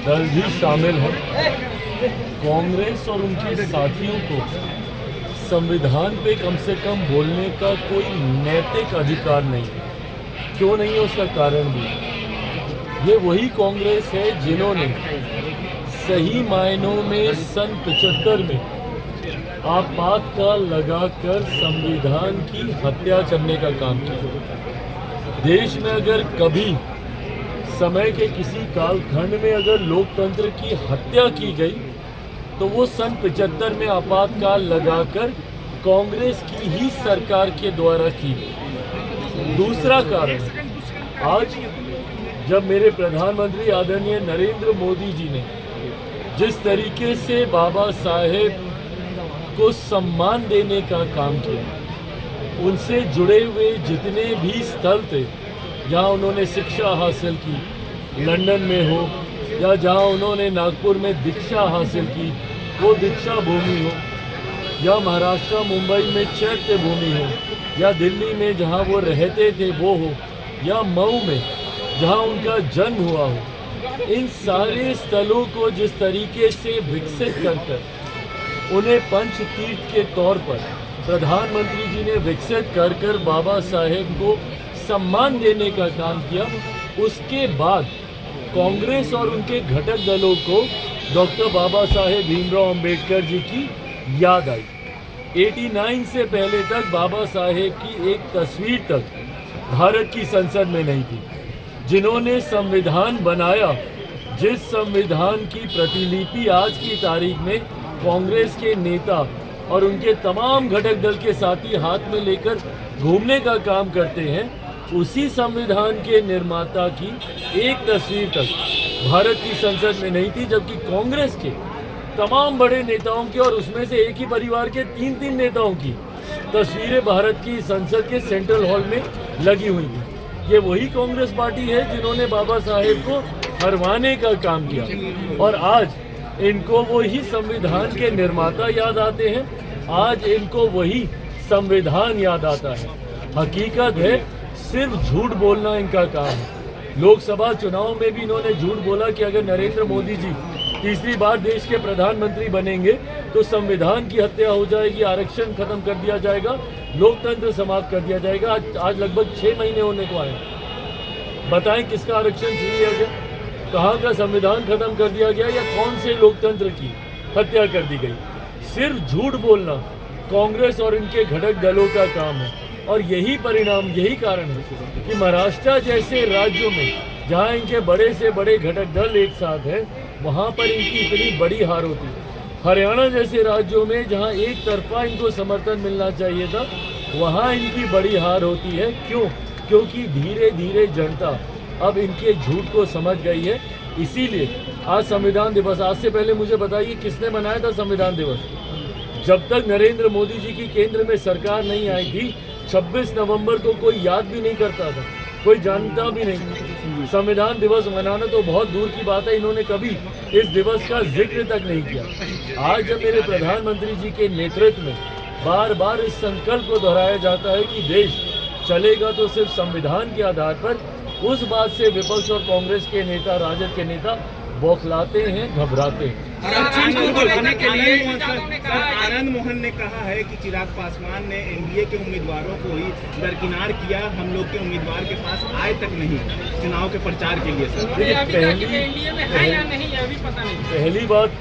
दल भी शामिल हैं। कांग्रेस और उनके साथियों को संविधान पे कम से कम बोलने का कोई नैतिक अधिकार नहीं है। क्यों नहीं है उसका कारण भी, ये वही कांग्रेस है जिन्होंने सही मायनों में सन 75 में आपातकाल लगाकर संविधान की हत्या करने का काम किया। देश में अगर कभी समय के किसी कालखंड में अगर लोकतंत्र की हत्या की गई तो वो सन 75 में आपातकाल लगाकर कांग्रेस की ही सरकार के द्वारा की गई। दूसरा कारण, आज जब मेरे प्रधानमंत्री आदरणीय नरेंद्र मोदी जी ने जिस तरीके से बाबा साहेब को सम्मान देने का काम किया, उनसे जुड़े हुए जितने भी स्थल थे जहां उन्होंने शिक्षा हासिल की, लंदन में हो या जहां उन्होंने नागपुर में दीक्षा हासिल की, वो दीक्षा भूमि हो, या महाराष्ट्र मुंबई में चैत्य भूमि हो, या दिल्ली में जहां वो रहते थे वो हो, या मऊ में जहां उनका जन्म हुआ हो, इन सारे स्थलों को जिस तरीके से विकसित कर उन्हें पंच तीर्थ के तौर पर प्रधानमंत्री जी ने विकसित कर बाबा साहेब को सम्मान देने का काम किया, उसके बाद कांग्रेस और उनके घटक दलों को डॉक्टर बाबा साहेब भीमराव अंबेडकर जी की याद आई। 89 से पहले तक बाबा साहेब की एक तस्वीर तक भारत की संसद में नहीं थी। जिन्होंने संविधान बनाया, जिस संविधान की प्रतिलिपि आज की तारीख में कांग्रेस के नेता और उनके तमाम घटक दल के साथी हाथ में लेकर घूमने का काम करते हैं, उसी संविधान के निर्माता की एक तस्वीर तक भारत की संसद में नहीं थी, जबकि कांग्रेस के तमाम बड़े नेताओं की और उसमें से एक ही परिवार के 3-3 नेताओं की तस्वीरें भारत की संसद के सेंट्रल हॉल में लगी हुई थी। ये वही कांग्रेस पार्टी है जिन्होंने बाबा साहेब को हरवाने का काम किया, और आज इनको वही संविधान के निर्माता याद आते हैं, आज इनको वही संविधान याद आता है। हकीकत है सिर्फ झूठ बोलना इनका काम है। लोकसभा चुनाव में भी इन्होंने झूठ बोला कि अगर नरेंद्र मोदी जी तीसरी बार देश के प्रधानमंत्री बनेंगे तो संविधान की हत्या हो जाएगी, आरक्षण खत्म कर दिया जाएगा, लोकतंत्र समाप्त कर दिया जाएगा। आज लगभग 6 महीने होने को आए। बताएं किसका आरक्षण छीन लिया गया, कहाँ का संविधान खत्म कर दिया गया, या कौन से लोकतंत्र की हत्या कर दी गई। सिर्फ झूठ बोलना कांग्रेस और इनके घटक दलों का काम है, और यही परिणाम, यही कारण है कि महाराष्ट्र जैसे राज्यों में जहां इनके बड़े से बड़े घटक दल एक साथ हैं, वहां पर इनकी इतनी बड़ी हार होती है। हरियाणा जैसे राज्यों में जहां एक तरफा इनको समर्थन मिलना चाहिए था, वहां इनकी बड़ी हार होती है। क्यों? क्योंकि धीरे धीरे जनता अब इनके झूठ को समझ गई है। इसीलिए आज संविधान दिवस, आज से पहले मुझे बताइए किसने मनाया था संविधान दिवस? जब तक नरेंद्र मोदी जी की केंद्र में सरकार नहीं आई थी, 26 नवंबर को कोई याद भी नहीं करता था, कोई जानता भी नहीं। संविधान दिवस मनाना तो बहुत दूर की बात है, इन्होंने कभी इस दिवस का जिक्र तक नहीं किया। आज जब मेरे प्रधानमंत्री जी के नेतृत्व में बार बार इस संकल्प को दोहराया जाता है कि देश चलेगा तो सिर्फ संविधान के आधार पर, उस बात से विपक्ष और कांग्रेस के नेता, राजद के नेता बौखलाते हैं, घबराते हैं। आरक्षण को बढ़ाने के लिए आनंद मोहन ने कहा है कि चिराग पासवान ने एनडीए के उम्मीदवारों को ही दरकिनार किया, हम लोग के उम्मीदवार के पास आए तक नहीं चुनाव के प्रचार के लिए। सर पहली बात तो